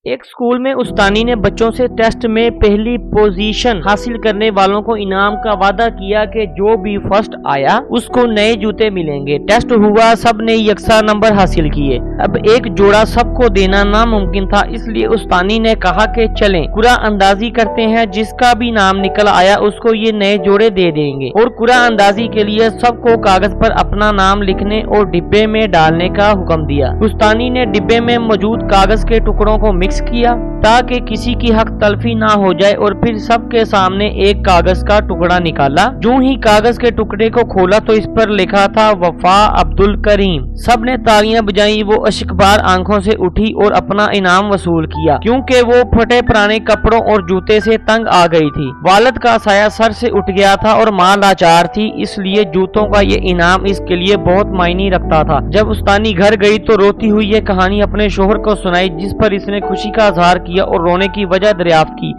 ایک اسکول میں استانی نے بچوں سے ٹیسٹ میں پہلی پوزیشن حاصل کرنے والوں کو انعام کا وعدہ کیا کہ جو بھی فرسٹ آیا اس کو نئے جوتے ملیں گے۔ ٹیسٹ ہوا، سب نے یکساں نمبر حاصل کیے۔ اب ایک جوڑا سب کو دینا ناممکن تھا، اس لیے استانی نے کہا کہ چلیں قرعہ اندازی کرتے ہیں، جس کا بھی نام نکل آیا اس کو یہ نئے جوڑے دے دیں گے۔ اور قرعہ اندازی کے لیے سب کو کاغذ پر اپنا نام لکھنے اور ڈبے میں ڈالنے کا حکم دیا۔ استانی نے ڈبے میں موجود کاغذ کے ٹکڑوں کو مکس کیا تاکہ کسی کی حق تلفی نہ ہو جائے، اور پھر سب کے سامنے ایک کاغذ کا ٹکڑا نکالا۔ جو ہی کاغذ کے ٹکڑے کو کھولا تو اس پر لکھا تھا وفا عبدالکریم۔ سب نے تالیاں بجائیں، وہ اشکبار آنکھوں سے اٹھی اور اپنا انعام وصول کیا، کیونکہ وہ پھٹے پرانے کپڑوں اور جوتے سے تنگ آ گئی تھی۔ والد کا سایہ سر سے اٹھ گیا تھا اور ماں لاچار تھی، اس لیے جوتوں کا یہ انعام اس کے لیے بہت معنی رکھتا تھا۔ جب استانی گھر گئی تو روتی ہوئی یہ کہانی اپنے شوہر کو سنائی، جس پر اس نے خوشی کا اظہار کیا اور رونے کی وجہ دریافت کی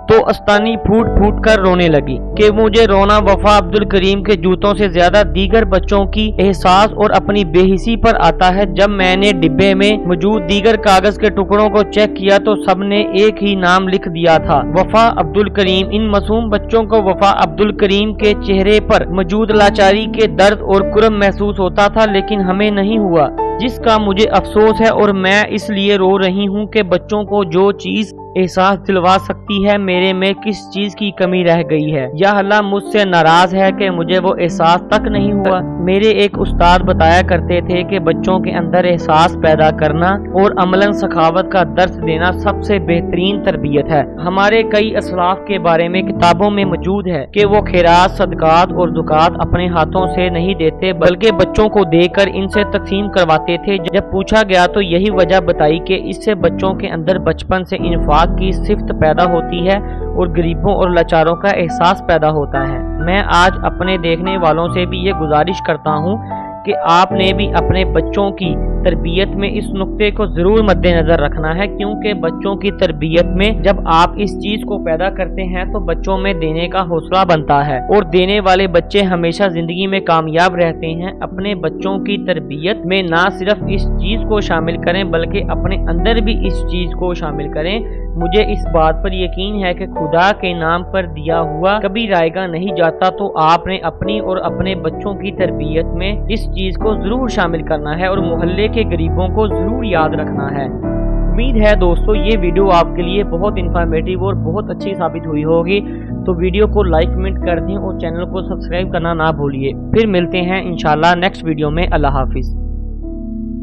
تو استانی پھوٹ پھوٹ کر رونے لگی کہ مجھے رونا وفا عبدالکریم کے جوتوں سے زیادہ دیگر بچوں کی احساس اور اپنی بے حسی پر آتا ہے۔ جب میں نے ڈبے میں موجود دیگر کاغذ کے ٹکڑوں کو چیک کیا تو سب نے ایک ہی نام لکھ دیا تھا، وفا عبدالکریم۔ ان معصوم بچوں کو وفا عبدالکریم کے چہرے پر موجود لاچاری کے درد اور کرب محسوس ہوتا تھا، لیکن ہمیں نہیں ہوا، جس کا مجھے افسوس ہے، اور میں اس لیے رو رہی ہوں کہ بچوں کو جو چیز احساس دلوا سکتی ہے میرے میں کس چیز کی کمی رہ گئی ہے، یا اللہ مجھ سے ناراض ہے کہ مجھے وہ احساس تک نہیں ہوا۔ میرے ایک استاد بتایا کرتے تھے کہ بچوں کے اندر احساس پیدا کرنا اور عملاً سخاوت کا درس دینا سب سے بہترین تربیت ہے۔ ہمارے کئی اسلاف کے بارے میں کتابوں میں موجود ہے کہ وہ خیرات، صدقات اور زکوٰۃ اپنے ہاتھوں سے نہیں دیتے بلکہ بچوں کو دے کر ان سے تقسیم کرواتے تھے۔ جب پوچھا گیا تو یہی وجہ بتائی کہ اس سے بچوں کے اندر بچپن سے انفاق کی صفت پیدا ہوتی ہے اور غریبوں اور لاچاروں کا احساس پیدا ہوتا ہے۔ میں آج اپنے دیکھنے والوں سے بھی یہ گزارش کرتا ہوں کہ آپ نے بھی اپنے بچوں کی تربیت میں اس نقطے کو ضرور مد نظر رکھنا ہے، کیونکہ بچوں کی تربیت میں جب آپ اس چیز کو پیدا کرتے ہیں تو بچوں میں دینے کا حوصلہ بنتا ہے، اور دینے والے بچے ہمیشہ زندگی میں کامیاب رہتے ہیں۔ اپنے بچوں کی تربیت میں نہ صرف اس چیز کو شامل کریں بلکہ اپنے اندر بھی اس چیز کو شامل کریں۔ مجھے اس بات پر یقین ہے کہ خدا کے نام پر دیا ہوا کبھی رائے گا نہیں جاتا، تو آپ نے اپنی اور اپنے بچوں کی تربیت میں اس چیز کو ضرور شامل کرنا ہے اور محلے کے غریبوں کو ضرور یاد رکھنا ہے۔ امید ہے دوستو یہ ویڈیو آپ کے لیے بہت انفارمیٹیو اور بہت اچھی ثابت ہوئی ہوگی، تو ویڈیو کو لائک کمنٹ کر دیں اور چینل کو سبسکرائب کرنا نہ بھولیے۔ پھر ملتے ہیں انشاءاللہ نیکسٹ ویڈیو میں۔ اللہ حافظ۔